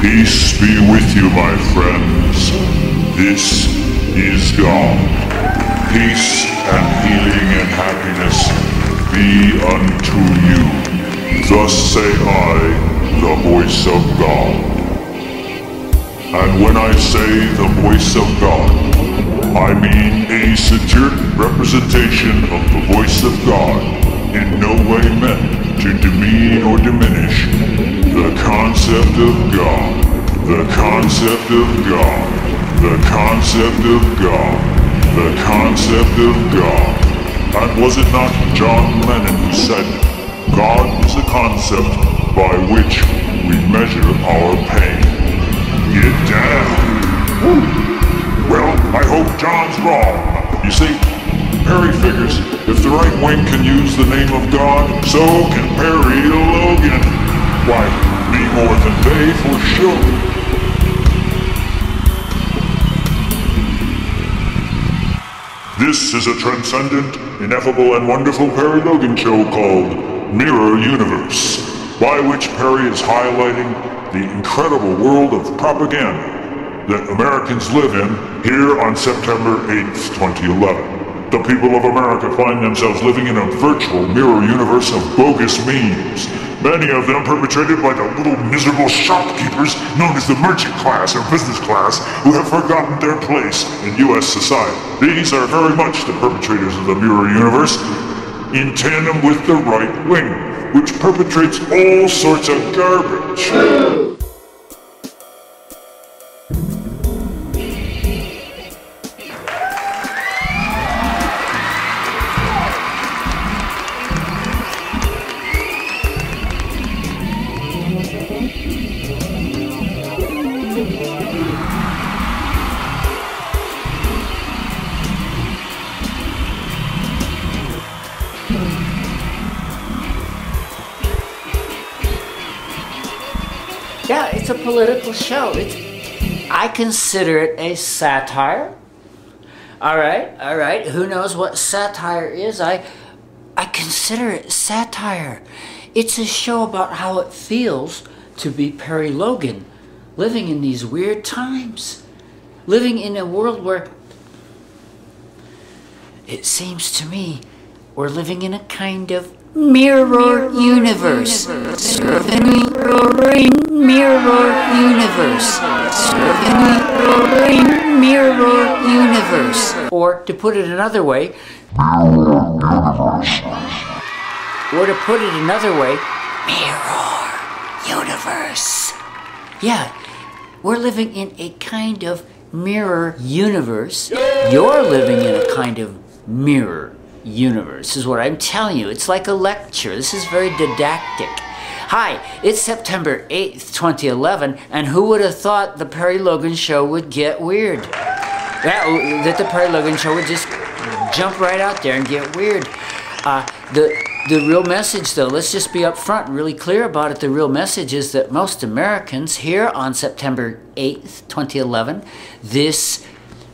Peace be with you, my friends. This is God. Peace and healing and happiness be unto you. Thus say I, the voice of God. And when I say the voice of God, I mean a certain representation of the voice of God, in no way meant to demean or diminish the concept of God, the concept of God, the concept of God, the concept of God. And was it not John Lennon who said, God is a concept by which we measure our pain? Get down! Well, I hope John's wrong. You see, Perry figures if the right wing can use the name of God, so can Perry Logan. Why, me more than they for sure. This is a transcendent, ineffable, and wonderful Perry Logan show called Mirror Universe, by which Perry is highlighting the incredible world of propaganda that Americans live in here on September 8th, 2011. The people of America find themselves living in a virtual mirror universe of bogus memes, many of them perpetrated by the little miserable shopkeepers known as the merchant class or business class who have forgotten their place in U.S. society. These are very much the perpetrators of the mirror universe, in tandem with the right wing, which perpetrates all sorts of garbage. Yeah, it's a political show. I consider it a satire. All right. Who knows what satire is? I consider it satire. It's a show about how it feels to be Perry Logan, living in these weird times, living in a world where it seems to me we're living in a kind of mirror universe. Mirror universe. Mirror universe. Or to put it another way, mirror universe. Yeah, we're living in a kind of mirror universe. You're living in a kind of mirror universe, is what I'm telling you. It's like a lecture. This is very didactic. Hi, it's September 8th, 2011, and who would have thought the Perry Logan Show would get weird? That the Perry Logan Show would just jump right out there and get weird. The real message, though, let's just be upfront and really clear about it. The real message is that most Americans here on September 8th, 2011, this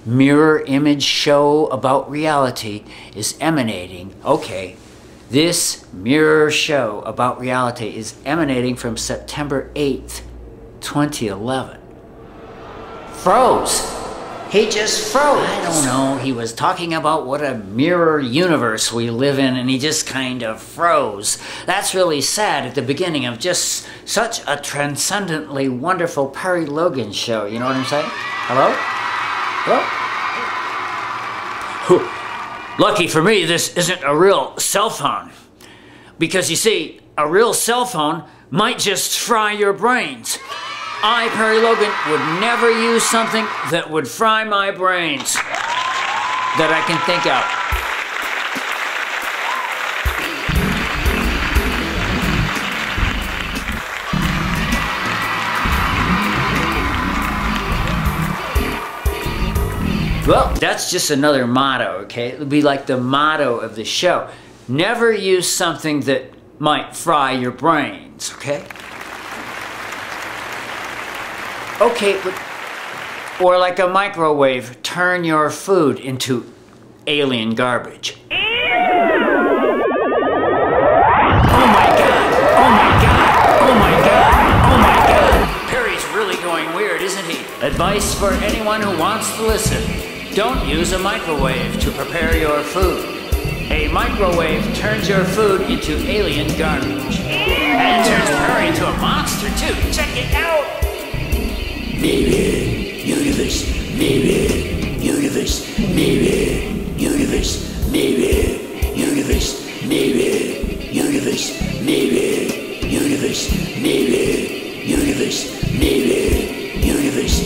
mirror image show about reality is emanating. Okay, this mirror show about reality is emanating from September 8th, 2011. Froze. He just froze. I don't know. He was talking about what a mirror universe we live in, and he just kind of froze. That's really sad at the beginning of just such a transcendently wonderful Perry Logan show. You know what I'm saying? Hello? Hello? Lucky for me, this isn't a real cell phone. Because you see, a real cell phone might just fry your brains. I, Perry Logan, would never use something that would fry my brains that I can think of. Well, that's just another motto, okay? It'll be like the motto of the show. Never use something that might fry your brains, okay? Okay, but, or like a microwave, turn your food into alien garbage. advice for anyone who wants to listen. Don't use a microwave to prepare your food. A microwave turns your food into alien garbage. And it turns Perry into a monster too. Check it out! Maybe, universe, maybe, universe, maybe, universe, maybe, universe, maybe, universe, maybe, universe, maybe, universe, maybe, universe.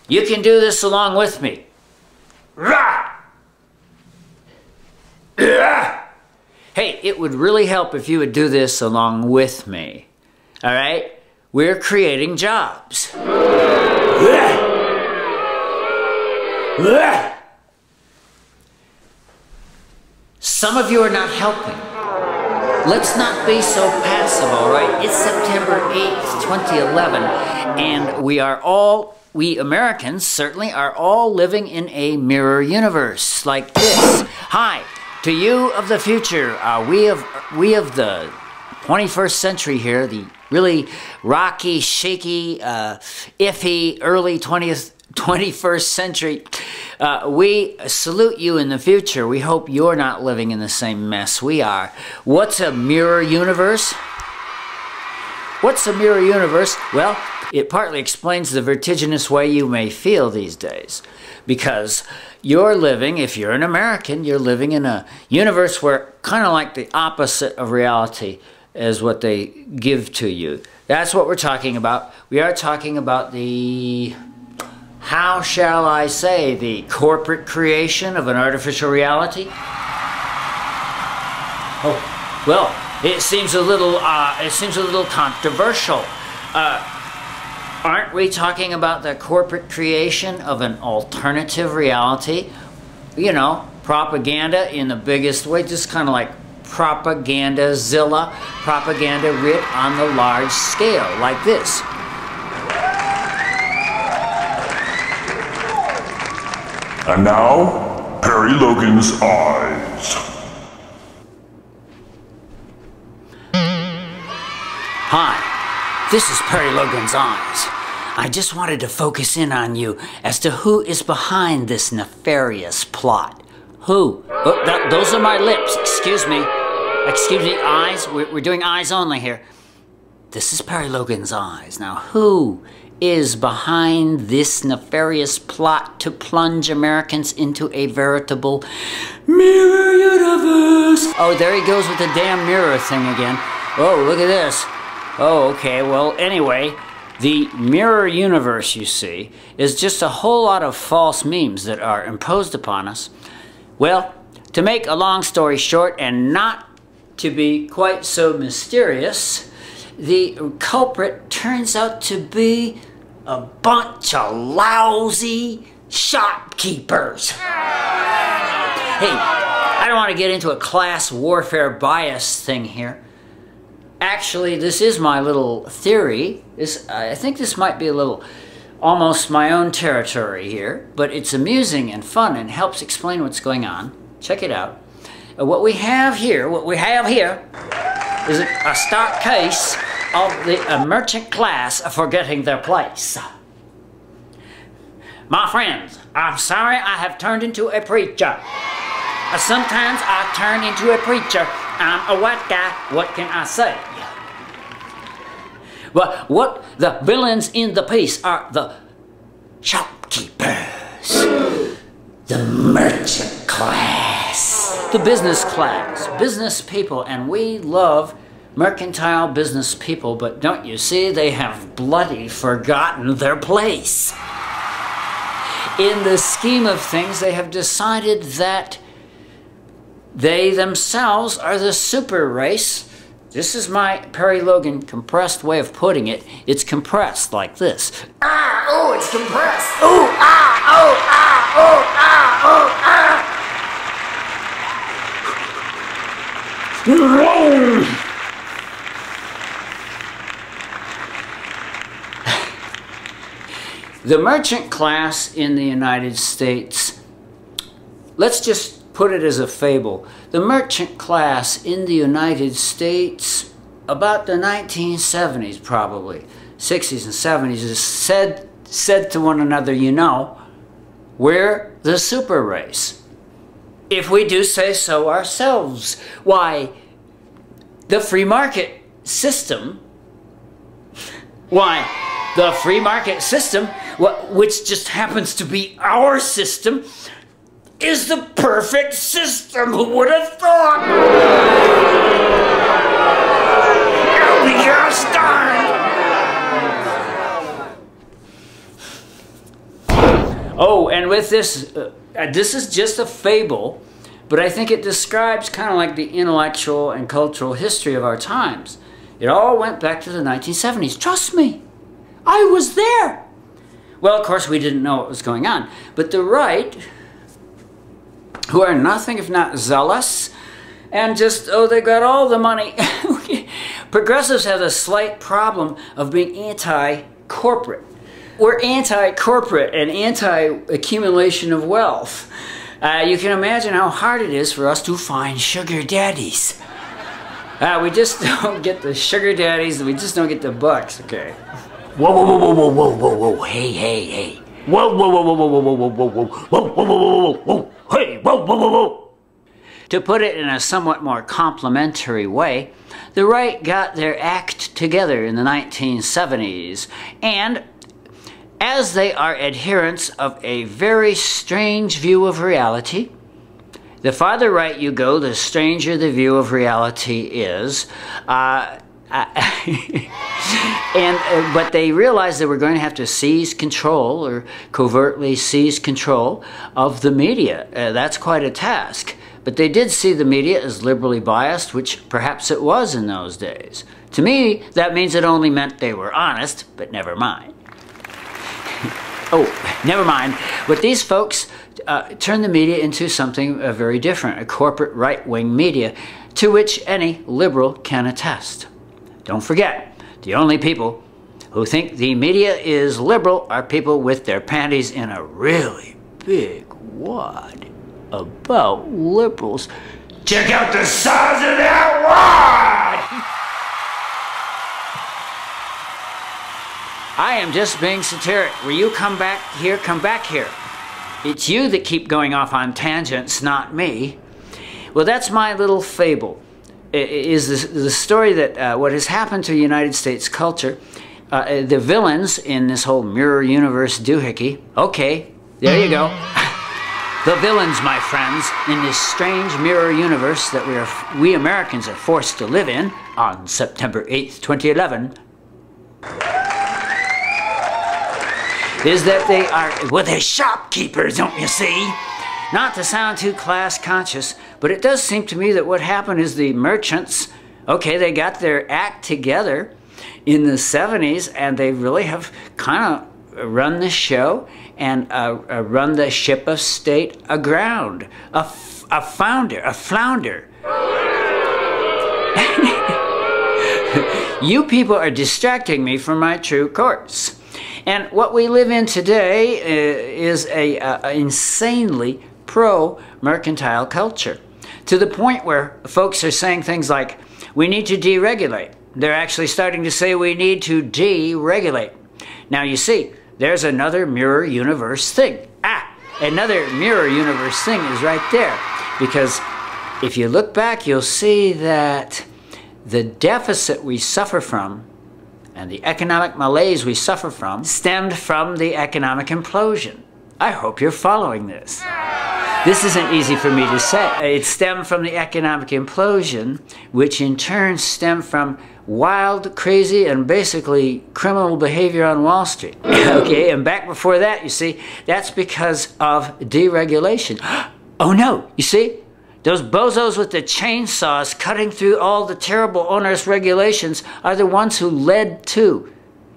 You can do this along with me. Hey, it would really help if you would do this along with me. All right? We're creating jobs. Some of you are not helping. Let's not be so passive, all right? It's September 8th, 2011, and we Americans certainly are all living in a mirror universe like this. Hi, to you of the future, we of the 21st century here, the really rocky, shaky, iffy, early 21st century. We salute you in the future. We hope you're not living in the same mess we are. What's a mirror universe? What's a mirror universe? Well, it partly explains the vertiginous way you may feel these days. Because you're living, if you're an American, you're living in a universe where kind of like the opposite of reality is what they give to you. That's what we're talking about. We are talking about the, how shall I say, the corporate creation of an artificial reality. Oh, well, it seems a little controversial. Aren't we talking about the corporate creation of an alternative reality? You know, propaganda in the biggest way, just kind of like propaganda-zilla, propaganda writ on the large scale, like this. And now, Perry Logan's eyes. Hi, this is Perry Logan's eyes. I just wanted to focus in on you as to who is behind this nefarious plot. Who? Oh, those are my lips. Excuse me. Excuse me, eyes. We're doing eyes only here. This is Perry Logan's eyes. Now, who is behind this nefarious plot to plunge Americans into a veritable mirror universe? Oh, there he goes with the damn mirror thing again. Oh, look at this. Oh, okay, well, anyway, the mirror universe, you see, is just a whole lot of false memes that are imposed upon us. Well, to make a long story short and not to be quite so mysterious, the culprit turns out to be a bunch of lousy shopkeepers. Hey, I don't want to get into a class warfare bias thing here. Actually, this is my little theory. I think this might be a little almost my own territory here, but it's amusing and fun and helps explain what's going on. Check it out. What we have here is a stark case of the merchant class forgetting their place. My friends, I'm sorry I have turned into a preacher. Sometimes I turn into a preacher. I'm a white guy, what can I say? But what the villains in the piece are the shopkeepers, the merchant class, the business class, business people, and we love mercantile business people, but don't you see, they have bloody forgotten their place. In the scheme of things, they have decided that they themselves are the super race. This is my Perry Logan compressed way of putting it. It's compressed like this. Ah, oh, it's compressed. Oh, ah, oh, ah, oh, ah, oh, ah. The merchant class in the United States, let's just put it as a fable. The merchant class in the United States, about the 1970s probably, 60s and 70s, is said to one another, you know, we're the super race. If we do say so ourselves. Why, the free market system, the free market system, which just happens to be our system, is the perfect system. Who would have thought? Oh, gosh darn! Oh, and with this, this is just a fable, but I think it describes kind of like the intellectual and cultural history of our times. It all went back to the 1970s. Trust me, I was there. Well, of course, we didn't know what was going on. But the right, who are nothing if not zealous, and just, oh, they got all the money. Progressives have a slight problem of being anti-corporate. We're anti-corporate and anti-accumulation of wealth. You can imagine how hard it is for us to find sugar daddies. We just don't get the sugar daddies, we just don't get the bucks, okay? Whoa, whoa, whoa, whoa, whoa, whoa, whoa, whoa, hey, hey, hey. Whoa, whoa, whoa, whoa, whoa, whoa, whoa, whoa, whoa, whoa, whoa, whoa, whoa, whoa, hey, whoa, whoa, whoa, whoa. To put it in a somewhat more complimentary way, the right got their act together in the 1970s, and as they are adherents of a very strange view of reality, the farther right you go, the stranger the view of reality is. But they realized they were going to have to seize control, or covertly seize control of the media. That's quite a task. But they did see the media as liberally biased, which perhaps it was in those days. To me, that means it only meant they were honest, but never mind. Oh, never mind. But these folks turned the media into something very different, a corporate right-wing media, to which any liberal can attest. Don't forget, the only people who think the media is liberal are people with their panties in a really big wad about liberals. Check out the size of that wad! I am just being satiric. Will you come back here? Come back here. It's you that keep going off on tangents, not me. Well, that's my little fable. Is the story that what has happened to United States culture, the villains in this whole mirror universe doohickey, okay, there you go. The villains, my friends, in this strange mirror universe that we Americans are forced to live in on September 8th, 2011, is that they are, well, they're shopkeepers, don't you see? Not to sound too class conscious, but it does seem to me that what happened is the merchants, okay, they got their act together in the 70s, and they really have kind of run the show and run the ship of state aground. A flounder. You people are distracting me from my true course. And what we live in today is a insanely pro-mercantile culture, to the point where folks are saying things like, we need to deregulate. They're actually starting to say we need to deregulate. Now you see, there's another mirror universe thing. Another mirror universe thing is right there. Because if you look back, you'll see that the deficit we suffer from and the economic malaise we suffer from stemmed from the economic implosion. I hope you're following this. This isn't easy for me to say. It stemmed from the economic implosion, which in turn stemmed from wild, crazy, and basically criminal behavior on Wall Street. Okay, and back before that, you see, that's because of deregulation. Oh no, you see? Those bozos with the chainsaws cutting through all the terrible onerous regulations are the ones who led to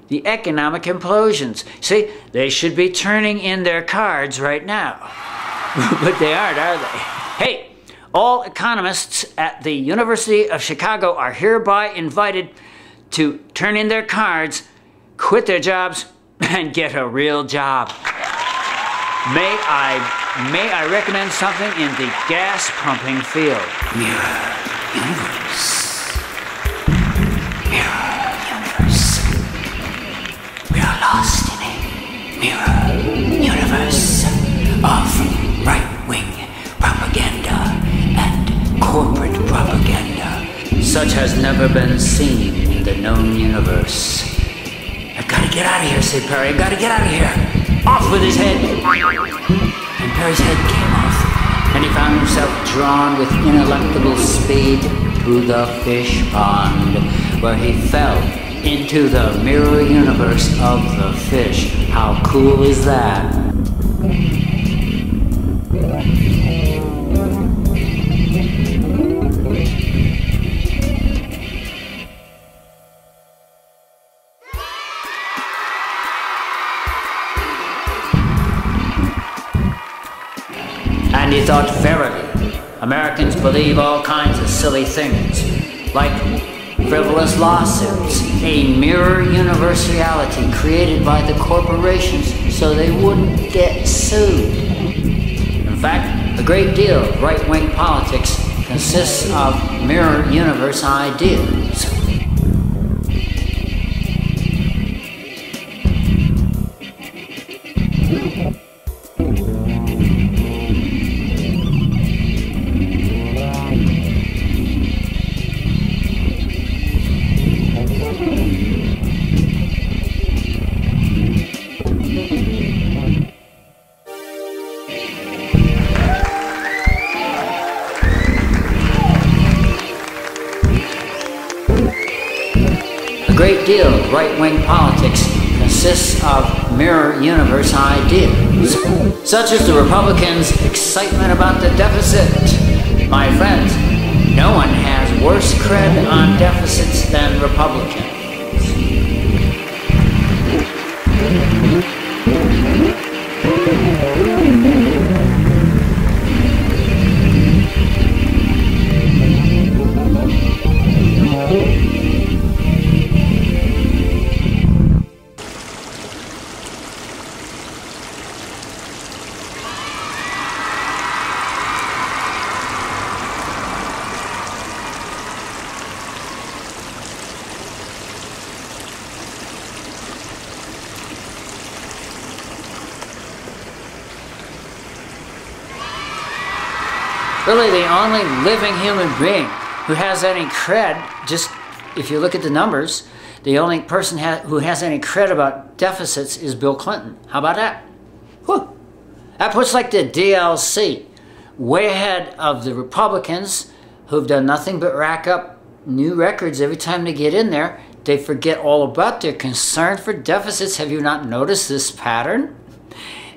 the economic implosions. See, they should be turning in their cards right now. But they aren't, are they? Hey, all economists at the University of Chicago are hereby invited to turn in their cards, quit their jobs, and get a real job. May I recommend something in the gas pumping field? Mirror universe. Mirror universe. We are lost in a mirror universe of right-wing propaganda and corporate propaganda, such has never been seen in the known universe. I've got to get out of here, said Perry. I've got to get out of here. Off with his head. And Perry's head came off, and he found himself drawn with ineluctable speed to the fish pond, where he fell into the mirror universe of the fish. How cool is that? And he thought, verily, Americans believe all kinds of silly things, like frivolous lawsuits, a mirror universe reality created by the corporations so they wouldn't get sued. In fact, a great deal of right-wing politics consists of mirror universe ideas. A great deal of right-wing politics consists of mirror universe ideas, such as the Republicans' excitement about the deficit. My friends, no one has worse cred on deficits than Republicans. Really, the only living human being who has any cred, just if you look at the numbers, the only person who has any cred about deficits is Bill Clinton. How about that? Whew. That puts like the DLC way ahead of the Republicans, who've done nothing but rack up new records every time they get in there. They forget all about their concern for deficits. Have you not noticed this pattern?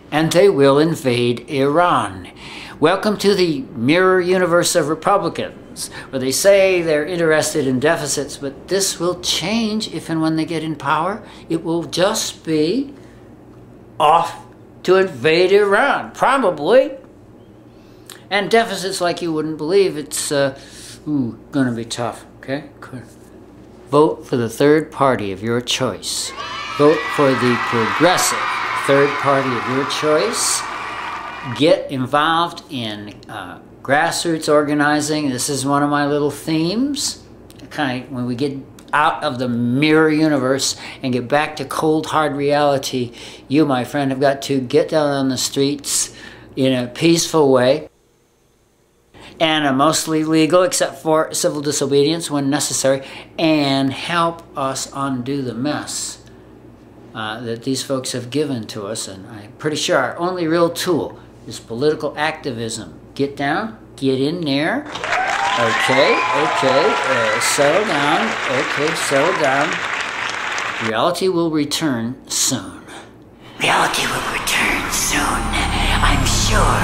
And they will invade Iran. Welcome to the mirror universe of Republicans, where they say they're interested in deficits, but this will change if and when they get in power. It will just be off to invade Iran, probably. And deficits like you wouldn't believe. It's going to be tough, okay? Vote for the third party of your choice. Vote for the progressive third party of your choice. Get involved in grassroots organizing. This is one of my little themes. When we get out of the mirror universe and get back to cold, hard reality, you, my friend, have got to get down on the streets in a peaceful way and mostly legal, except for civil disobedience when necessary, and help us undo the mess that these folks have given to us. And I'm pretty sure our only real tool is political activism. Get down, get in there. Okay, settle down. Okay, settle down. Reality will return soon. Reality will return soon. I'm sure.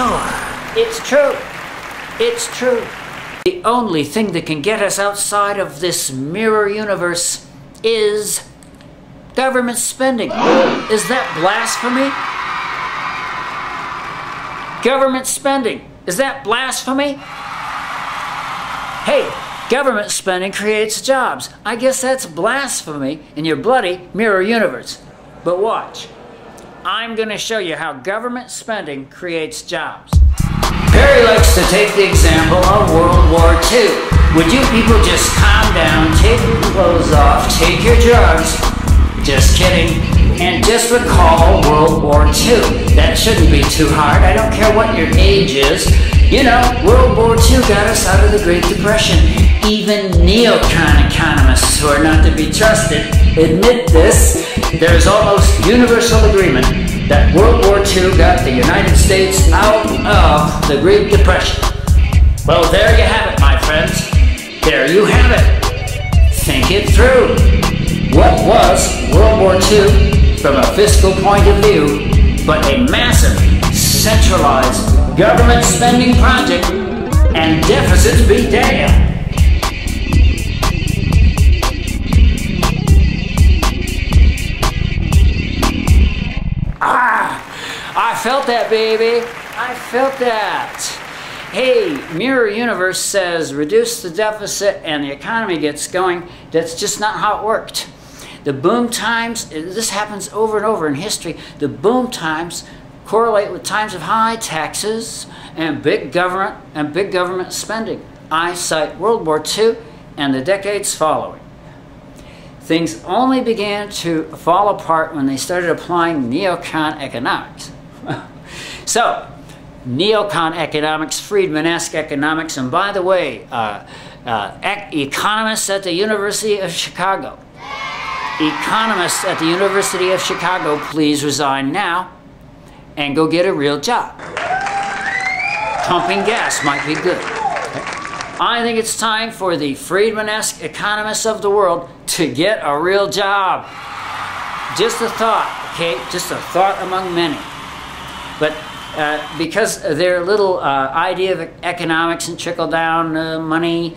sure. It's true. It's true. The only thing that can get us outside of this mirror universe is government spending. Is that blasphemy? Government spending. Is that blasphemy? Hey, government spending creates jobs. I guess that's blasphemy in your bloody mirror universe. But watch. I'm going to show you how government spending creates jobs. Perry likes to take the example of World War II. Would you people just calm down, take your clothes off, take your drugs? Just kidding. And just recall World War II. That shouldn't be too hard. I don't care what your age is. You know, World War II got us out of the Great Depression. Even neocon economists who are not to be trusted admit this. There is almost universal agreement that World War II got the United States out of the Great Depression. Well, there you have it, my friends. There you have it. Think it through. What was World War II from a fiscal point of view but a massive, centralized government spending project, and deficits be damned. I felt that, baby. I felt that. Hey, Mirror Universe says reduce the deficit and the economy gets going. That's just not how it worked. The boom times, this happens over and over in history, the boom times correlate with times of high taxes and big government spending. I cite World War II and the decades following. Things only began to fall apart when they started applying neocon economics. So, neocon economics, Friedman-esque economics, and by the way, economists at the University of Chicago. Economists at the University of Chicago, please resign now and go get a real job. Pumping gas might be good. I think it's time for the Friedman-esque economists of the world to get a real job. Just a thought, okay? Just a thought among many. But because their little idea of economics and trickle-down money,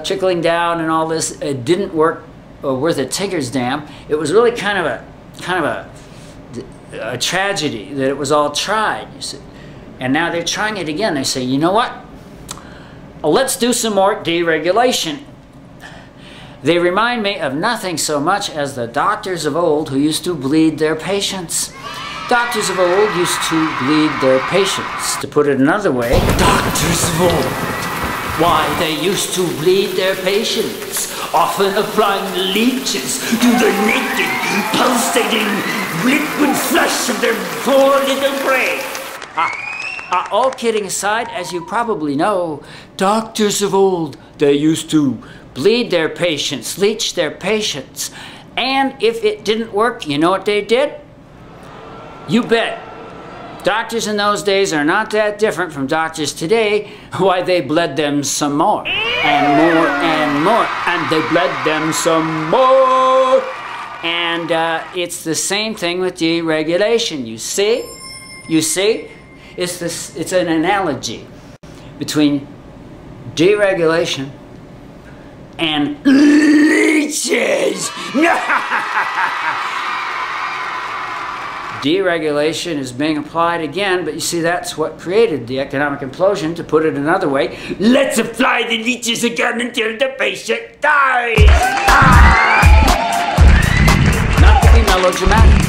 trickling down and all this didn't work worth a Tigger's dam, it was really kind of a tragedy that it was all tried, you see. And now they're trying it again. They say, you know what? Let's do some more deregulation. They remind me of nothing so much as the doctors of old who used to bleed their patients. Doctors of old used to bleed their patients. To put it another way, doctors of old, why, they used to bleed their patients, often applying leeches to the naked, pulsating, liquid flesh of their poor little prey. All kidding aside, as you probably know, doctors of old, they used to bleed their patients, leech their patients. And if it didn't work, you know what they did? You bet. Doctors in those days are not that different from doctors today. Why, they bled them some more, and more, and more, and they bled them some more. And it's the same thing with deregulation. You see? You see? It's an analogy between deregulation and leeches. Deregulation is being applied again, but you see, that's what created the economic implosion. To put it another way, let's apply the leeches again until the patient dies. Not to be melodramatic.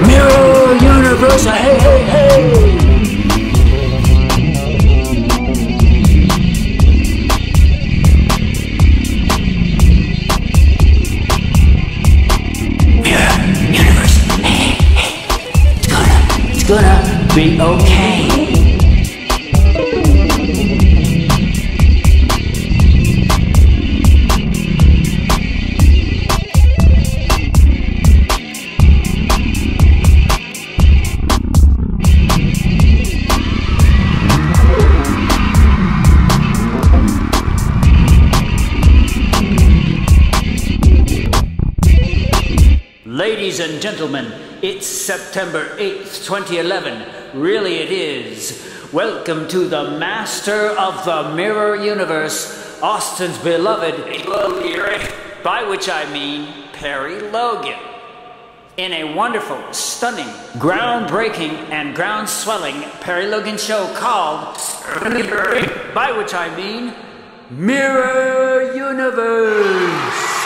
Mirror Universe, hey, hey, hey! Gonna be okay. Ladies and gentlemen, it's September 8th, 2011. Really it is. Welcome to the master of the mirror universe, Austin's beloved, by which I mean Perry Logan. In a wonderful, stunning, groundbreaking, and ground-swelling Perry Logan show called, by which I mean Mirror Universe.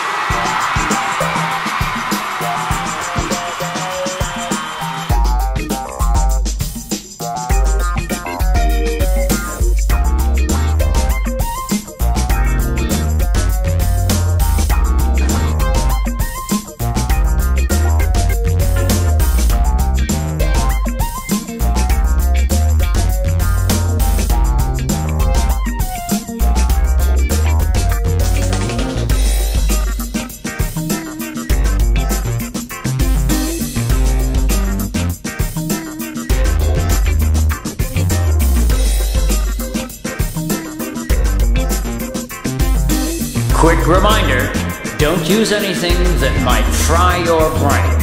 Quick reminder, don't use anything that might fry your brain.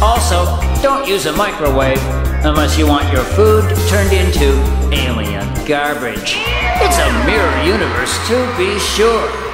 Also, don't use a microwave unless you want your food turned into alien garbage. It's a mirror universe to be sure.